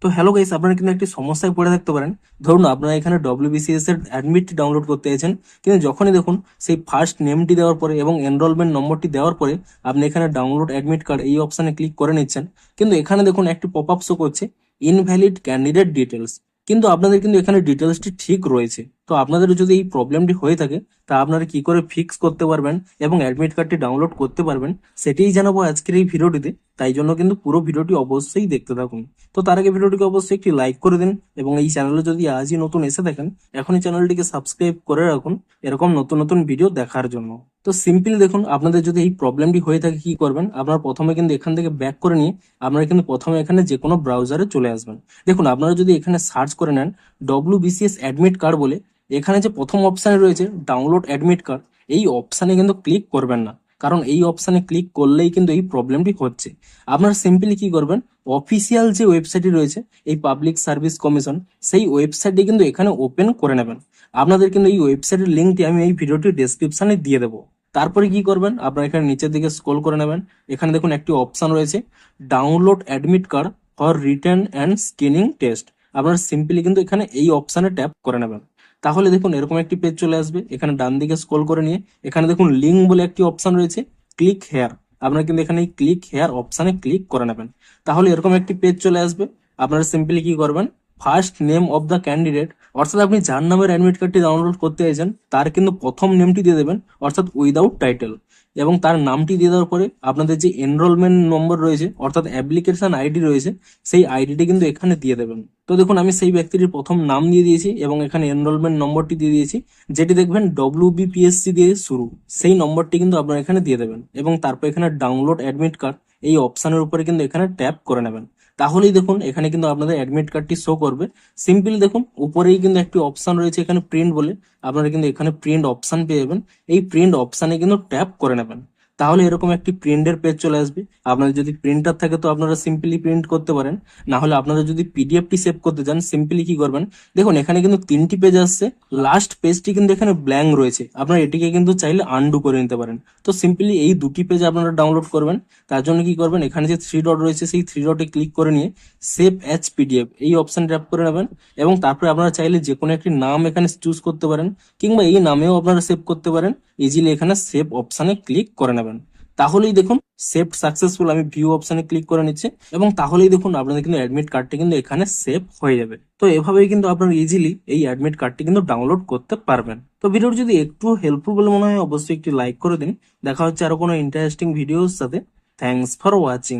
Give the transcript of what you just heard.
তো hello guys, আপনারা কিন্তু একটি সমস্যায় পড়ে থাকতে পারেন। ধরুন আপনারা এখানে ডব্লিউবিসিএস এর অ্যাডমিট ডাউনলোড করতে চাইছেন, কিন্তু যখনই দেখুন সেই ফার্স্ট নেমটি দেওয়ার পরে এবং এনরোলমেন্ট নম্বরটি দেওয়ার পরে আপনি এখানে ডাউনলোড অ্যাডমিট কার্ড এই অপশানে ক্লিক করে নিচ্ছেন, কিন্তু এখানে দেখুন একটি পপ আপ শো করছে ইনভ্যালিড ক্যান্ডিডেট ডিটেলস। কিন্তু আপনাদের কিন্তু এখানে ডিটেলসটি ঠিক রয়েছে। তো আপনাদের যদি এই প্রবলেমটি হয়ে থাকে তা আপনারা কি করে ফিক্স করতে পারবেন এবং অ্যাডমিট কার্ডটি ডাউনলোড করতে পারবেন সেটাই জানাবো আজকের এই ভিডিওটিতে। তাই জন্য কিন্তু পুরো ভিডিওটি অবশ্যই দেখতে থাকুন। তো তার আগে ভিডিওটিকে অবশ্যই একটি লাইক করে দিন এবং এই চ্যানেলে যদি আজই নতুন এসে থাকেন এখনই চ্যানেলটিকে সাবস্ক্রাইব করে রাখুন এরকম নতুন নতুন ভিডিও দেখার জন্য। তো সিম্পল দেখুন, আপনাদের যদি এই প্রবলেমটি হয়ে থাকে কি করবেন, আপনারা প্রথমে কিন্তু এখান থেকে ব্যাক করে নিয়ে আপনারা কিন্তু প্রথমে এখানে যে কোনো ব্রাউজারে চলে আসবেন। দেখুন আপনারা যদি এখানে সার্চ করে নেন ডব্লিউবিসিএস অ্যাডমিট কার্ড বলে, এখানে যে প্রথম অপশানে রয়েছে ডাউনলোড অ্যাডমিট কার্ড, এই অপশানে কিন্তু ক্লিক করবেন না, কারণ এই অপশানে ক্লিক করলেই কিন্তু এই প্রবলেমটি হচ্ছে। আপনারা সিম্পলি কি করবেন, অফিসিয়াল যে ওয়েবসাইটটি রয়েছে এই পাবলিক সার্ভিস কমিশন, সেই ওয়েবসাইটটি কিন্তু এখানে ওপেন করে নেবেন। আপনাদের কিন্তু এই ওয়েবসাইটের লিঙ্কটি আমি এই ভিডিওটির ডেসক্রিপশনে দিয়ে দেবো। তারপরে কি করবেন, আপনারা এখানে নিচের দিকে স্ক্রল করে নেবেন। এখানে দেখুন একটি অপশন রয়েছে download admit card for return and screening test. আপনারা সিম্পলি কিন্তু এখানে এই অপশানে ট্যাপ করে নেবেন। তাহলে দেখুন এরকম একটি পেজ চলে আসবে। এখানে ডান দিকে স্ক্রল করে নিয়ে এখানে দেখুন লিঙ্ক বলে একটি অপশন রয়েছে, ক্লিক হেয়ার। আপনারা কিন্তু এখানে এই ক্লিক হেয়ার অপশানে ক্লিক করে নেবেন। তাহলে এরকম একটি পেজ চলে আসবে। আপনারা সিম্পলি কি করবেন, first name of the candidate, অর্থাৎ আপনি যার নামের অ্যাডমিট কার্ডটি ডাউনলোড করতে চাইছেন তার কিন্তু প্রথম নেমটি দিয়ে দেবেন, অর্থাৎ উইদাউট টাইটেল। এবং তার নামটি দিয়ে দেওয়ার পরে আপনাদের যে এনরোলমেন্ট নম্বর রয়েছে অর্থাৎ অ্যাপ্লিকেশন আইডি রয়েছে সেই আইডিটি কিন্তু এখানে দিয়ে দেবেন। তো দেখুন আমি সেই ব্যক্তিটির প্রথম নাম দিয়ে দিয়েছি এবং এখানে এনরোলমেন্ট নম্বরটি দিয়ে দিয়েছি, যেটি দেখবেন ডব্লিউবিপিএসসি দিয়ে শুরু, সেই নম্বরটি কিন্তু আপনারা এখানে দিয়ে দেবেন এবং তারপর এখানে ডাউনলোড অ্যাডমিট কার্ড এই অপশনের উপরে কিন্তু এখানে ট্যাপ করে নেবেন। তাহলেই দেখুন এখানে কিন্তু আপনাদের অ্যাডমিট কার্ডটি শো করবে। সিম্পলি দেখুন উপরেই কিন্তু একটি অপশন রয়েছে এখানে প্রিন্ট বলে, আপনারা কিন্তু এখানে প্রিন্ট অপশন পেয়ে যাবেন। এই প্রিন্ট অপশানে কিন্তু ট্যাপ করে নেবেন। তাহলে এরকম একটি প্রিন্টের পেজ চলে আসবে। আপনাদের যদি প্রিন্টার থাকে তো আপনারা সিম্পলি প্রিন্ট করতে পারেন, না হলে আপনারা যদি পিডিএফটি সেভ করতে চান সিম্পলি কি করবেন, দেখুন এখানে কিন্তু তিনটি পেজ আসছে, লাস্ট পেজটি কিন্তু এখানে ব্ল্যাঙ্ক রয়েছে, আপনারা এটিকে কিন্তু চাইলে আনডু করে নিতে পারেন। তো সিম্পলি এই দুটি পেজ আপনারা ডাউনলোড করবেন। তার জন্য কি করবেন, এখানে যে থ্রি ডট রয়েছে সেই থ্রি ডটে ক্লিক করে নিয়ে সেভ অ্যাজ পিডিএফ এই অপশন ট্যাপ করে নেবেন এবং তারপরে আপনারা চাইলে যে কোনো একটি নাম এখানে চুজ করতে পারেন কিংবা এই নামেও আপনারা সেভ করতে পারেন। ইজিলি এখানে সেভ অপশানে ক্লিক করে নেবেন। তাহলেই দেখুন সেভ সাকসেসফুল, আমি ভিউ অপশানে ক্লিক করে নিচ্ছি এবং তাহলেই দেখুন আপনাদের কিন্তু অ্যাডমিট কার্ডটি কিন্তু এখানে সেভ হয়ে যাবে। তো এভাবেই কিন্তু আপনারা ইজিলি এই অ্যাডমিট কার্ডটি কিন্তু ডাউনলোড করতে পারবেন। তো ভিডিওটি যদি একটু হেল্পফুল বলে মনে হয় অবশ্যই একটি লাইক করে দিন। দেখা হচ্ছে আরো কোনো ইন্টারেস্টিং ভিডিওর সাথে। Thanks for watching.